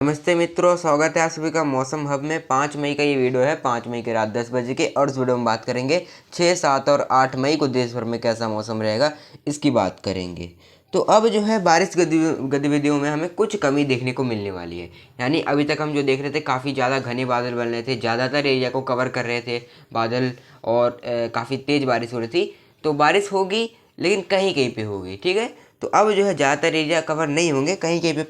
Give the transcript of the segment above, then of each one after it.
नमस्ते मित्रों, स्वागत है आप सभी का मौसम हब में। 5 मई का ये वीडियो है। 5 मई की रात 10 बजे के, और इस वीडियो में बात करेंगे 6, 7 और 8 मई को देश भर में कैसा मौसम रहेगा, इसकी बात करेंगे। तो अब जो है बारिश गतिविधियों में हमें कुछ कमी देखने को मिलने वाली है। यानी अभी तक हम जो देख रहे थे, काफ़ी ज़्यादा घने बादल बन रहे थे, ज़्यादातर एरिया को कवर कर रहे थे बादल, और काफ़ी तेज़ बारिश हो रही थी। तो बारिश होगी, लेकिन कहीं कहीं पे होगी, ठीक है। तो अब जो है ज़्यादातर एरिया कवर नहीं होंगे, कहीं कहीं पे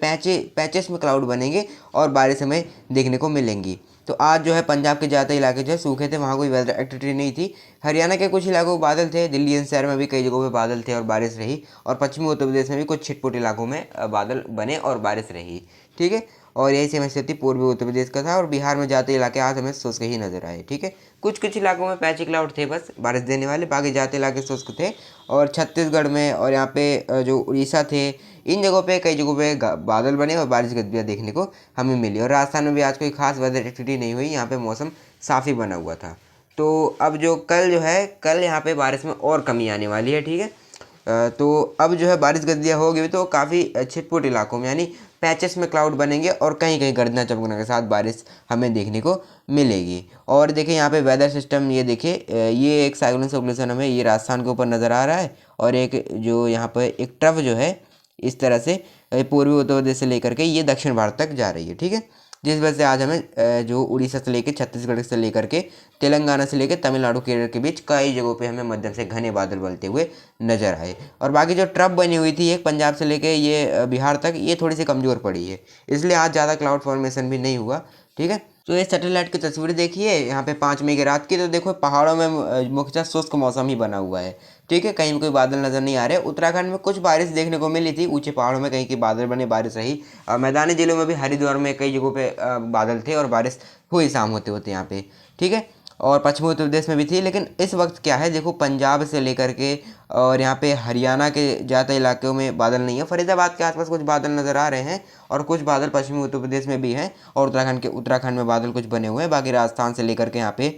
पैचेस में क्लाउड बनेंगे और बारिश हमें देखने को मिलेंगी। तो आज जो है पंजाब के ज़्यादातर इलाके जो है सूखे थे, वहाँ कोई वेदर एक्टिविटी नहीं थी। हरियाणा के कुछ इलाकों में बादल थे, दिल्ली एनसीआर में भी कई जगहों पे बादल थे और बारिश रही, और पश्चिमी उत्तर प्रदेश में भी कुछ छिटपुट इलाकों में बादल बने और बारिश रही, ठीक है। और यही सेम स्थिति पूर्वी उत्तर प्रदेश का था, और बिहार में जाते इलाके आज हमें शुष्क ही नजर आए, ठीक है। कुछ कुछ इलाकों में पैची क्लाउड थे बस बारिश देने वाले, बाकी जाते इलाके शुष्क थे। और छत्तीसगढ़ में और यहाँ पे जो उड़ीसा थे, इन जगहों पे कई जगहों पे बादल बने और बारिश गतिविधियाँ देखने को हमें मिली। और राजस्थान में भी आज कोई खास वेदर एक्टिविटी नहीं हुई, यहाँ पे मौसम साफ ही बना हुआ था। तो अब जो कल जो है, कल यहाँ पे बारिश में और कमी आने वाली है, ठीक है। तो अब जो है बारिश गतिविधियाँ होगी तो काफ़ी छिटपुट इलाकों में, यानी पैचेस में क्लाउड बनेंगे और कहीं कहीं गर्जना चमकने के साथ बारिश हमें देखने को मिलेगी। और देखिए यहाँ पे वेदर सिस्टम, ये देखिए ये एक साइक्लोन सर्कुलेशन हमें ये राजस्थान के ऊपर नज़र आ रहा है, और एक जो यहाँ पर एक ट्रफ जो है इस तरह से पूर्वी उत्तर प्रदेश से लेकर के ये दक्षिण भारत तक जा रही है, ठीक है। जिस वजह से आज हमें जो उड़ीसा से लेकर छत्तीसगढ़ से लेकर के तेलंगाना से लेकर तमिलनाडु केरल के बीच कई जगहों पे हमें मध्यम से घने बादल बनते हुए नजर आए। और बाकी जो ट्रफ बनी हुई थी एक पंजाब से लेकर ये बिहार तक, ये थोड़ी सी कमज़ोर पड़ी है, इसलिए आज ज़्यादा क्लाउड फॉर्मेशन भी नहीं हुआ, ठीक है। तो ये सैटेलाइट की तस्वीर देखिए यहाँ पे 5 मई की रात की, तो देखो पहाड़ों में मुख्यतः शुष्क मौसम ही बना हुआ है, ठीक है। कहीं कोई बादल नज़र नहीं आ रहे। उत्तराखंड में कुछ बारिश देखने को मिली थी, ऊंचे पहाड़ों में कहीं की बादल बने, बारिश रही। मैदानी जिलों में भी हरिद्वार में कई जगहों पे बादल थे और बारिश हुई शाम होते होते यहाँ पे, ठीक है। और पश्चिमी उत्तर प्रदेश में भी थी। लेकिन इस वक्त क्या है, देखो पंजाब से लेकर के और यहाँ पे हरियाणा के ज़्यादा इलाकों में बादल नहीं है। फरीदाबाद के आसपास कुछ बादल नज़र आ रहे हैं, और कुछ बादल पश्चिमी उत्तर प्रदेश में भी हैं, और उत्तराखंड में बादल कुछ बने हुए हैं। बाकी राजस्थान से लेकर के यहाँ पे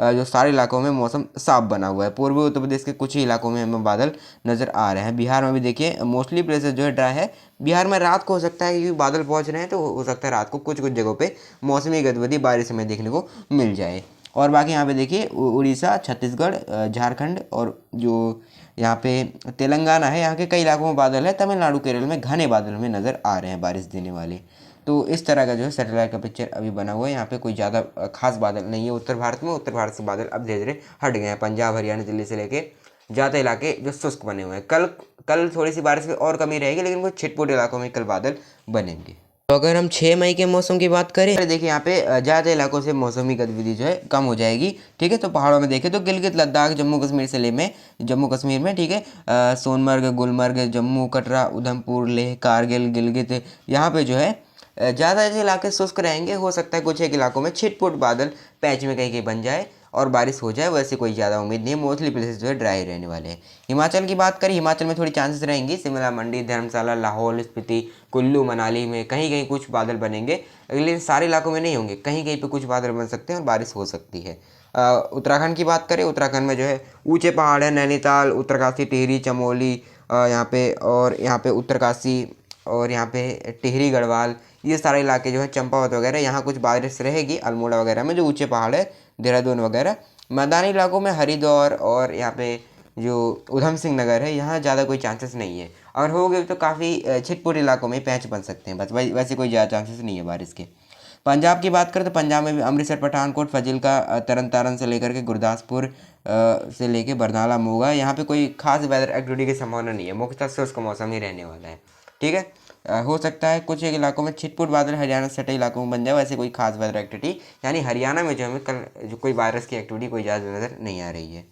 जो सारे इलाकों में मौसम साफ बना हुआ है। पूर्वी उत्तर प्रदेश के कुछ ही इलाकों में हमें बादल नज़र आ रहे हैं। बिहार में भी देखिए मोस्टली प्लेसेस जो है ड्राई है। बिहार में रात को हो सकता है, क्योंकि बादल पहुंच रहे हैं, तो हो सकता है रात को कुछ कुछ जगहों पे मौसमी गतिविधि बारिश हमें देखने को मिल जाए। और बाकी यहाँ पे देखिए उड़ीसा, छत्तीसगढ़, झारखंड और जो यहाँ पे तेलंगाना है, यहाँ के कई इलाकों में बादल है। तमिलनाडु केरल में घने बादल हमें नज़र आ रहे हैं बारिश देने वाले। तो इस तरह का जो है सैटेलाइट का पिक्चर अभी बना हुआ है। यहाँ पे कोई ज़्यादा खास बादल नहीं है उत्तर भारत में। उत्तर भारत से बादल अब धीरे धीरे हट गए हैं। पंजाब, हरियाणा, दिल्ली से लेके ज़्यादा इलाके जो शुष्क बने हुए हैं। कल कल थोड़ी सी बारिश में और कमी रहेगी, लेकिन कुछ छिटपुट इलाकों में कल बादल बनेंगे। तो अगर हम 6 मई के मौसम की बात करें, देखिए यहाँ पे ज़्यादा इलाकों से मौसमी गतिविधि जो है कम हो जाएगी, ठीक है। तो पहाड़ों में देखें तो गिलगित, लद्दाख, जम्मू कश्मीर से ले में जम्मू कश्मीर में, ठीक है, सोनमर्ग, गुलमर्ग, जम्मू, कटरा, उधमपुर, लेह, कारगिल, गिलगित, यहाँ पे जो है ज़्यादा ऐसे इलाके शुष्क रहेंगे। हो सकता है कुछ एक इलाकों में छिटपुट बादल पैच में कहीं कहीं बन जाए और बारिश हो जाए, वैसे कोई ज़्यादा उम्मीद नहीं है। मोस्टली प्लेसेस जो है ड्राई रहने वाले हैं। हिमाचल की बात करें, हिमाचल में थोड़ी चांसेस रहेंगी। शिमला, मंडी, धर्मशाला, लाहौल स्पीति, कुल्लू, मनाली में कहीं कहीं कुछ बादल बनेंगे, लेकिन सारे इलाकों में नहीं होंगे। कहीं कहीं पे कुछ बादल बन सकते हैं और बारिश हो सकती है। उत्तराखंड की बात करें, उत्तराखंड में जो है ऊंचे पहाड़ है, नैनीताल, उत्तरकाशी, टिहरी, चमोली, यहाँ पे, और यहाँ पे उत्तरकाशी, और यहाँ पे टिहरी, गढ़वाल, ये सारे इलाके जो है, चंपावत वगैरह, यहाँ कुछ बारिश रहेगी। अल्मोड़ा वगैरह में जो ऊंचे पहाड़ है, देहरादून वगैरह। मैदानी इलाकों में हरिद्वार और यहाँ पे जो उधम सिंह नगर है, यहाँ ज़्यादा कोई चांसेस नहीं है। और हो गए तो काफ़ी छिटपुट इलाकों में पैच बन सकते हैं, बस वैसे कोई ज़्यादा चांसेस नहीं है बारिश के। पंजाब की बात करें तो पंजाब में भी अमृतसर, पठानकोट, फाजिल्का, तरन तारन से लेकर के गुरदासपुर से लेकर बरनाला, मोगा, यहाँ पे कोई खास वेदर एक्टिविटी की संभावना नहीं है। मुख्यतः शुष्क मौसम ही रहने वाला है, ठीक है। हो सकता है कुछ एक इलाकों में छिटपुट बादल हरियाणा से सटे इलाकों में बन जाए, वैसे कोई खास वेदर एक्टिविटी, यानी हरियाणा में जो हमें कल जो कोई वायरस की एक्टिविटी कोई ज़्यादा नज़र नहीं आ रही है।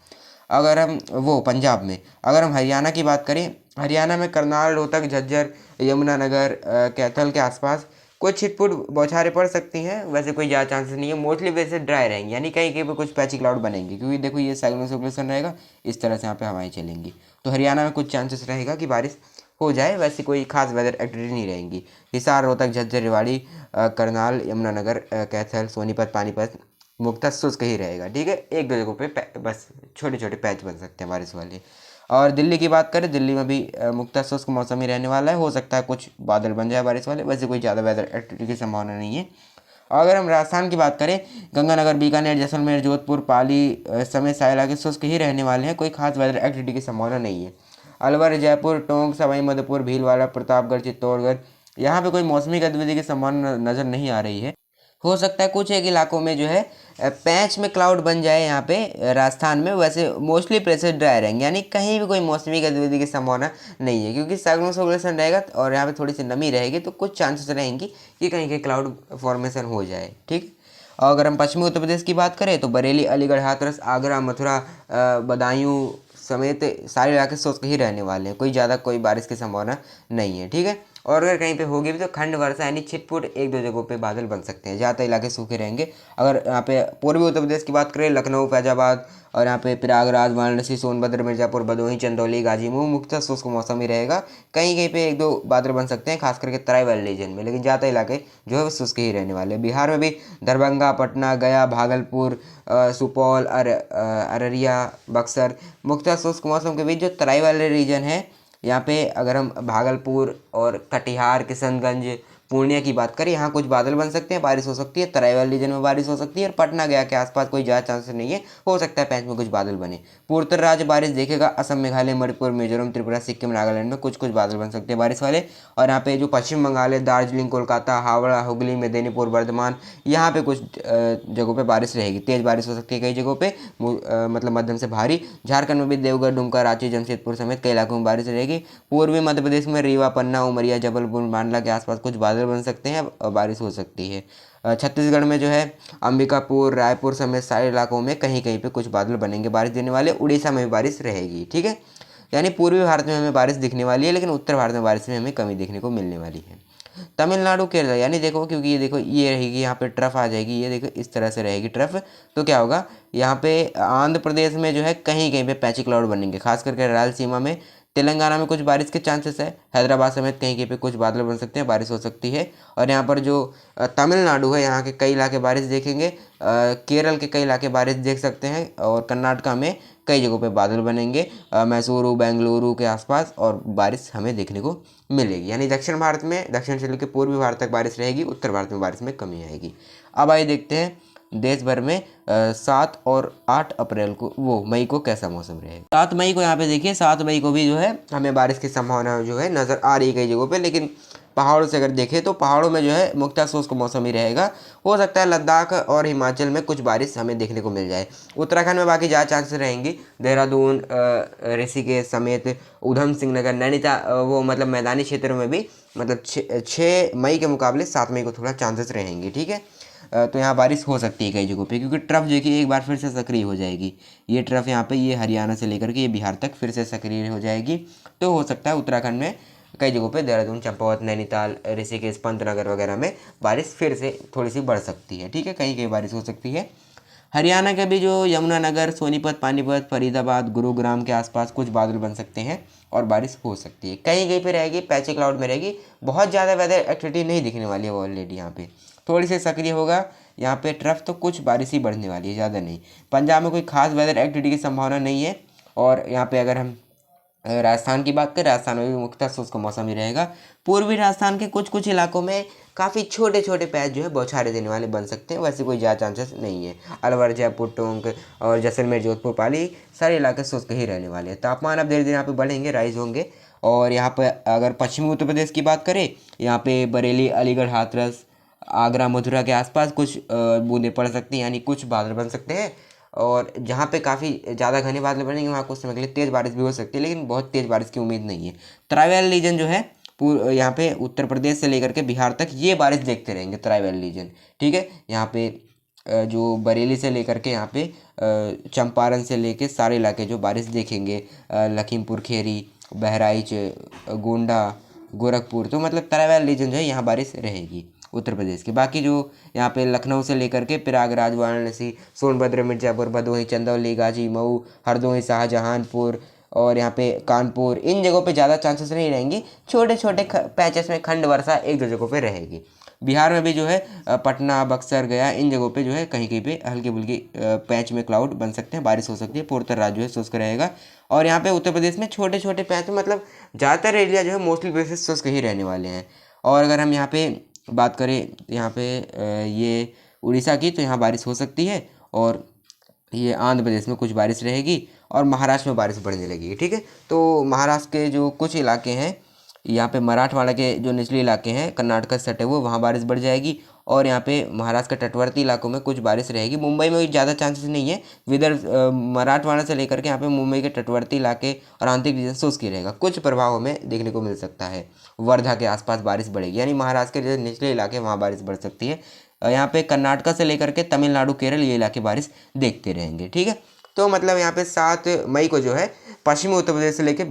अगर हम वो पंजाब में, अगर हम हरियाणा की बात करें, हरियाणा में करनाल, रोहतक, झज्जर, यमुनानगर, कैथल के आसपास कुछ छिटपुट बौछारें पड़ सकती हैं, वैसे कोई ज़्यादा चांसेस नहीं है। मोस्टली वैसे ड्राई रहेंगी, यानी कहीं कहीं पर कुछ पैची क्लाउड बनेंगे, क्योंकि देखो ये साइक्लोन सर्कुलेशन रहेगा, इस तरह से यहाँ पे हवाएं चलेंगी। तो हरियाणा में कुछ चांसेस रहेगा कि बारिश हो जाए, वैसे कोई खास वेदर एक्टिविटी नहीं रहेंगी। हिसार, रोहतक, झज्जर, रेवाड़ी, करनाल, यमुनानगर, कैथल, सोनीपत, पानीपत मुख्यतः शुष्क ही रहेगा, ठीक है। एक दो जगहों पे बस छोटे छोटे पैच बन सकते हैं बारिश वाले। और दिल्ली की बात करें, दिल्ली में भी मुख्यतः शुष्क मौसम ही रहने वाला है। हो सकता है कुछ बादल बन जाए बारिश वाले, वैसे कोई ज़्यादा वेदर एक्टिविटी की संभावना नहीं है। और अगर हम राजस्थान की बात करें, गंगानगर, बीकानेर, जैसलमेर, जोधपुर, पाली समेत सारे इलाके शुष्क ही रहने वाले हैं। कोई खास वेदर एक्टिविटी की संभावना नहीं है। अलवर, जयपुर, टोंक, सवाई माधोपुर, भीलवाड़ा, प्रतापगढ़, चित्तौड़गढ़, यहाँ पे कोई मौसमी गतिविधि की संभावना नज़र नहीं आ रही है। हो सकता है कुछ एक इलाकों में जो है पैच में क्लाउड बन जाए यहाँ पे राजस्थान में, वैसे मोस्टली प्लेसेस ड्राई रहेंगे, यानी कहीं भी कोई मौसमी गतिविधि की संभावना नहीं है, क्योंकि सैग्नो सर्कुलेशन रहेगा और यहाँ पे थोड़ी सी नमी रहेगी, तो कुछ चांसेस रहेंगी कि कहीं के क्लाउड फॉर्मेशन हो जाए। ठीक। और अगर हम पश्चिमी उत्तर प्रदेश की बात करें तो बरेली, अलीगढ़, हाथरस, आगरा, मथुरा, बदायूं समेत सारे इलाके शुष्क ही रहने वाले हैं। कोई ज़्यादा कोई बारिश की संभावना नहीं है। ठीक है। और अगर कहीं पे होगी भी तो खंड वर्षा यानी छिटपुट एक दो जगहों पे बादल बन सकते हैं, ज़्यादातर इलाके सूखे रहेंगे। अगर यहाँ पे पूर्वी उत्तर प्रदेश की बात करें, लखनऊ, फैजाबाद और यहाँ पे प्रयागराज, वाराणसी, सोनभद्र, मिर्जापुर, भदोही, चंदौली, गाजीपुर मुख्यतः शुष्क मौसम ही रहेगा। कहीं कहीं पे एक दो बादल बन सकते हैं, खास करके तराई वाले रीजन में, लेकिन ज़्यादातर इलाके जो है वो शुष्क ही रहने वाले हैं। बिहार में भी दरभंगा, पटना, गया, भागलपुर, सुपौल, अररिया, बक्सर मुख्यतः शुष्क मौसम के बीच जो तराई वाले रीजन है, यहाँ पे अगर हम भागलपुर और कटिहार, किशनगंज, पूर्णिया की बात करें, यहाँ कुछ बादल बन सकते हैं, बारिश हो सकती है। तराई वाले रीजन में बारिश हो सकती है और पटना गया के आसपास कोई ज़्यादा चांसेस नहीं है, हो सकता है पैच में कुछ बादल बने। पूर्वोत्तर राज्य बारिश देखेगा, असम, मेघालय, मणिपुर, मिजोरम, त्रिपुरा, सिक्किम, नागालैंड में कुछ कुछ बादल बन सकते हैं बारिश वाले। और यहाँ पे जो पश्चिम बंगाल है, दार्जिलिंग, कोलकाता, हावड़ा, हुगली, मेदिनीपुर, वर्धमान, यहाँ पे कुछ जगहों पे बारिश रहेगी, तेज़ बारिश हो सकती है कई जगहों पे, मतलब मध्यम से भारी। झारखंड में भी देवघर, दुमका, रांची, जमशेदपुर समेत कई इलाकों में बारिश रहेगी। पूर्वी मध्य प्रदेश में रीवा, पन्ना, उमरिया, जबलपुर, मांडला के आसपास कुछ बादल बन सकते हैं और बारिश हो सकती है। छत्तीसगढ़ में जो है अंबिकापुर, रायपुर समेत सारे इलाकों में कहीं कहीं पे कुछ बादल बनेंगे बारिश देने वाले। उड़ीसा में भी बारिश रहेगी। ठीक है। यानी पूर्वी भारत में हमें बारिश दिखने वाली है, लेकिन उत्तर भारत में बारिश में हमें कमी देखने को मिलने वाली है। तमिलनाडु, केरला, यानी देखो, क्योंकि ये देखो ये रहेगी, यहाँ पे ट्रफ आ जाएगी, ये देखो इस तरह से रहेगी ट्रफ, तो क्या होगा यहाँ पे आंध्र प्रदेश में जो है कहीं कहीं पे पैची क्लाउड बनेंगे, खास करके रायलसीमा में। तेलंगाना में कुछ बारिश के चांसेस है, हैदराबाद समेत कहीं कहीं पे कुछ बादल बन सकते हैं, बारिश हो सकती है। और यहाँ पर जो तमिलनाडु है, यहाँ के कई इलाके बारिश देखेंगे, केरल के कई इलाके बारिश देख सकते हैं, और कर्नाटका में कई जगहों पे बादल बनेंगे, मैसूरू, बेंगलुरु के आसपास, और बारिश हमें देखने को मिलेगी। यानी दक्षिण भारत में, दक्षिण से लेकर पूर्वी भारत तक बारिश रहेगी, उत्तर भारत में बारिश में कमी आएगी। अब आइए देखते हैं देश भर में 7 और 8 अप्रैल को, मई को कैसा मौसम रहेगा। 7 मई को यहाँ पे देखिए, 7 मई को भी जो है हमें बारिश की संभावना जो है नज़र आ रही है कई जगहों पे, लेकिन पहाड़ों से अगर देखें तो पहाड़ों में जो है मुख्यतः शुष्क मौसम ही रहेगा। हो सकता है लद्दाख और हिमाचल में कुछ बारिश हमें देखने को मिल जाए। उत्तराखंड में बाकी ज़्यादा चांसेस रहेंगी, देहरादून, ऋषिकेश समेत उधम सिंह नगर, नैनीताल, वो मतलब मैदानी क्षेत्रों में भी मतलब 6 मई के मुकाबले 7 मई को थोड़ा चांसेस रहेंगी। ठीक है। तो यहाँ बारिश हो सकती है कई जगहों पे, क्योंकि ट्रफ जो कि एक बार फिर से सक्रिय हो जाएगी। ये ट्रफ यहाँ पे, ये हरियाणा से लेकर के ये बिहार तक फिर से सक्रिय हो जाएगी, तो हो सकता है उत्तराखंड में कई जगहों पे, देहरादून, चंपावत, नैनीताल, ऋषिकेश, पंतनगर वगैरह में बारिश फिर से थोड़ी सी बढ़ सकती है। ठीक है, कहीं कहीं बारिश हो सकती है। हरियाणा के भी जो यमुनानगर, सोनीपत, पानीपत, फरीदाबाद, गुरुग्राम के आसपास कुछ बादल बन सकते हैं और बारिश हो सकती है। कहीं कहीं पे रहेगी, पैची क्लाउड में रहेगी, बहुत ज़्यादा वेदर एक्टिविटी नहीं दिखने वाली है ऑलरेडी। यहाँ पे थोड़ी सी सक्रिय होगा यहाँ पे ट्रफ, तो कुछ बारिश ही बढ़ने वाली है, ज़्यादा नहीं। पंजाब में कोई खास वेदर एक्टिविटी की संभावना नहीं है। और यहाँ पे अगर हम राजस्थान की बात करें, राजस्थान में भी मुख्यतः शुष्क मौसम ही रहेगा। पूर्वी राजस्थान के कुछ कुछ इलाकों में काफ़ी छोटे छोटे पैच जो है बौछारें देने वाले बन सकते हैं, वैसे कोई ज़्यादा चांसेस नहीं है। अलवर, जयपुर, टोंक और जैसलमेर, जोधपुर, पाली सारे इलाके शुष्क ही रहने वाले हैं। तापमान अब धीरे धीरे यहाँ पे बढ़ेंगे, राइज होंगे। और यहाँ पर अगर पश्चिमी उत्तर प्रदेश की बात करें, यहाँ पे बरेली, अलीगढ़, हाथरस, आगरा, मथुरा के आसपास कुछ बूंदें पड़ सकती हैं, यानी कुछ बादल बन सकते हैं। और जहाँ पे काफ़ी ज़्यादा घने बादल बनेंगे वहाँ कुछ समय के लिए तेज़ बारिश भी हो सकती है, लेकिन बहुत तेज़ बारिश की उम्मीद नहीं है। ट्राइबल रीजन जो है यहाँ पे उत्तर प्रदेश से लेकर के बिहार तक ये बारिश देखते रहेंगे, ट्राइबल रीजन। ठीक है। यहाँ पे जो बरेली से लेकर के यहाँ पे चंपारण से लेके सारे इलाके जो बारिश देखेंगे, लखीमपुर खेरी, बहराइच, गोंडा, गोरखपुर, तो मतलब ट्राइबल रीजन जो है यहाँ बारिश रहेगी उत्तर प्रदेश की। बाकी जो यहाँ पे लखनऊ से लेकर के प्रयागराज, वाराणसी, सोनभद्र, मिर्जापुर, भदोही, चंदौली, गाजी, मऊ, हरदोई, शाहजहांपुर और यहाँ पे कानपुर, इन जगहों पे ज़्यादा चांसेस नहीं रहेंगी। छोटे छोटे पैचेस में खंड वर्षा एक दो जगहों पे रहेगी। बिहार में भी जो है पटना, बक्सर, गया, इन जगहों पे जो है कहीं कहीं पे हल्की फुल्की पैच में क्लाउड बन सकते हैं, बारिश हो सकती है। पूर्वोत्तर राज्य जो है शुष्क रहेगा। और यहाँ पे उत्तर प्रदेश में छोटे छोटे पैच में, मतलब ज़्यादातर एरिया जो है मोस्टली बेसिस शुष्क ही रहने वाले हैं। और अगर हम यहाँ पे बात करें यहाँ पे ये उड़ीसा की, तो यहाँ बारिश हो सकती है। और ये आंध्र प्रदेश में कुछ बारिश रहेगी और महाराष्ट्र में बारिश बढ़ने लगेगी। ठीक है, तो महाराष्ट्र के जो कुछ इलाके हैं, यहाँ पे मराठवाड़ा के जो निचले इलाके हैं कर्नाटक से सटे हुए, वहाँ बारिश बढ़ जाएगी। और यहाँ पे महाराष्ट्र के तटवर्ती इलाकों में कुछ बारिश रहेगी। मुंबई में ज़्यादा चांसेस नहीं है। विदर्भ मराठवाड़ा से लेकर के यहाँ पे मुंबई के तटवर्ती इलाके और आंतरिक रीजन शुष्क ही रहेगा। कुछ प्रभाव हमें देखने को मिल सकता है। वर्धा के आसपास बारिश बढ़ेगी, यानी महाराष्ट्र के जो निचले इलाके वहाँ बारिश बढ़ सकती है। यहाँ पे कर्नाटक से लेकर के तमिलनाडु, केरल, ये इलाके बारिश देखते रहेंगे। ठीक है, तो मतलब यहाँ पे 7 मई को जो है पश्चिमी उत्तर प्रदेश से लेकर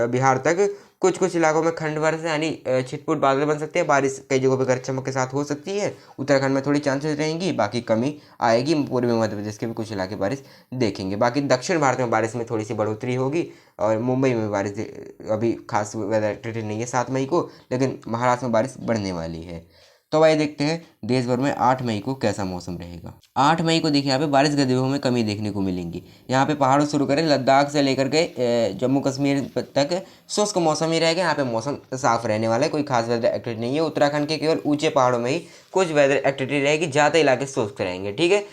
बिहार तक कुछ कुछ इलाकों में खंड वर्षा यानी छिटपुट बादल बन सकते हैं। बारिश कई जगहों पर गरज चमक के साथ हो सकती है। उत्तराखंड में थोड़ी चांसेस रहेंगी, बाकी कमी आएगी। पूर्वी मध्य प्रदेश के भी कुछ इलाके बारिश देखेंगे। बाकी दक्षिण भारत में बारिश में थोड़ी सी बढ़ोतरी होगी। और मुंबई में बारिश अभी खास वेदर एक्टिविटी नहीं है 7 मई को, लेकिन महाराष्ट्र में बारिश बढ़ने वाली है। तो भाई देखते हैं देश भर में 8 मई को कैसा मौसम रहेगा। 8 मई को देखिए यहाँ पे बारिश गतिविधियों में कमी देखने को मिलेंगी। यहाँ पे पहाड़ों शुरू करें, लद्दाख से लेकर के जम्मू कश्मीर तक शुष्क मौसम ही रहेगा। यहाँ पे मौसम साफ रहने वाला है, कोई खास वेदर एक्टिविटी नहीं है। उत्तराखंड के केवल ऊंचे पहाड़ों में ही कुछ वेदर एक्टिविटी रहेगी, ज़्यादा इलाके शुष्क रहेंगे। ठीक है,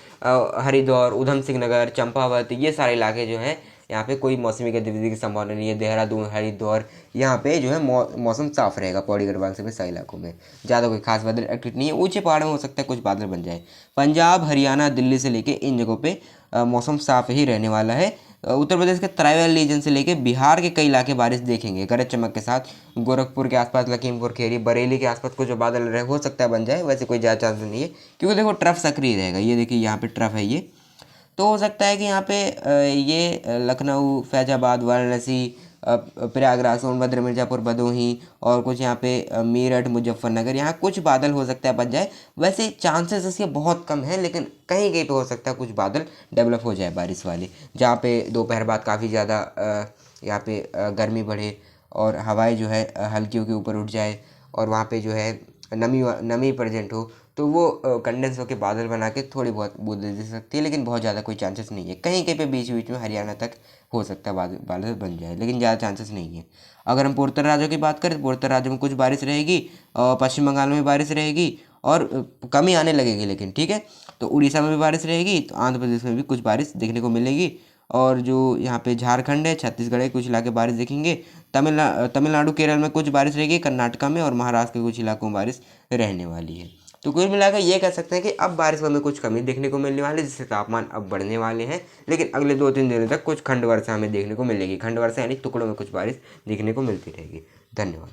हरिद्वार, उधम सिंह नगर, चंपावत, ये सारे इलाके जो हैं यहाँ पे कोई मौसमी गतिविधि की संभावना नहीं है। देहरादून, हरिद्वार, यहाँ पे जो है मौसम साफ रहेगा। पौड़ी गढ़वाल से भी सही इलाकों में ज़्यादा कोई खास बादल एक्टिविटी नहीं है। ऊंचे पहाड़ों में हो सकता है कुछ बादल बन जाए। पंजाब, हरियाणा, दिल्ली से लेके इन जगहों पे मौसम साफ ही रहने वाला है। उत्तर प्रदेश के ट्राइबल रीजन से लेके बिहार के कई इलाके बारिश देखेंगे गरज चमक के साथ। गोरखपुर के आसपास, लखीमपुर खीरी, बरेली के आसपास कुछ बादल रहे हो सकता है बन जाए। वैसे कोई ज़्यादा चांस नहीं है, क्योंकि देखो ट्रफ सक्रिय रहेगा। ये देखिए यहाँ पे ट्रफ है ये, तो हो सकता है कि यहाँ पे ये लखनऊ, फैजाबाद, वाराणसी, प्रयागराज, सोनभद्र, मिर्ज़ापुर, भदोही और कुछ यहाँ पे मेरठ, मुजफ्फरनगर, यहाँ कुछ बादल हो सकता है बन जाए। वैसे चांसेस इसके बहुत कम हैं, लेकिन कहीं कहीं पे हो सकता है कुछ बादल डेवलप हो जाए बारिश वाले, जहाँ पे दोपहर बाद काफ़ी ज़्यादा यहाँ पे गर्मी बढ़े और हवाएं जो है हल्की के ऊपर उठ जाए और वहाँ पे जो है नमी प्रेजेंट हो, तो वो कंडेंस होकर बादल बना के थोड़ी बहुत बूंदें दे सकती है। लेकिन बहुत ज़्यादा कोई चांसेस नहीं है। कहीं कहीं पे बीच बीच में हरियाणा तक हो सकता है बादल बन जाए, लेकिन ज़्यादा चांसेस नहीं है। अगर हम पूर्वोत्तर राज्यों की बात करें तो पूर्वोत्तर राज्यों में कुछ बारिश रहेगी और पश्चिम बंगाल में भी बारिश रहेगी और कमी आने लगेगी। लेकिन ठीक है, तो उड़ीसा में भी बारिश रहेगी, तो आंध्र प्रदेश में भी कुछ बारिश देखने को मिलेगी। और जो यहाँ पे झारखंड है, छत्तीसगढ़ है, कुछ इलाके बारिश देखेंगे। तमिलनाडु, केरल में कुछ बारिश रहेगी, कर्नाटका में और महाराष्ट्र के कुछ इलाकों में बारिश रहने वाली है। तो कुल मिलाकर ये कह सकते हैं कि अब बारिश में कुछ कमी देखने को मिलने वाली है, जिससे तापमान अब बढ़ने वाले हैं। लेकिन अगले 2-3 दिनों तक कुछ खंड वर्षा हमें देखने को मिलेगी। खंड वर्षा यानी टुकड़ों में कुछ बारिश देखने को मिलती रहेगी। धन्यवाद।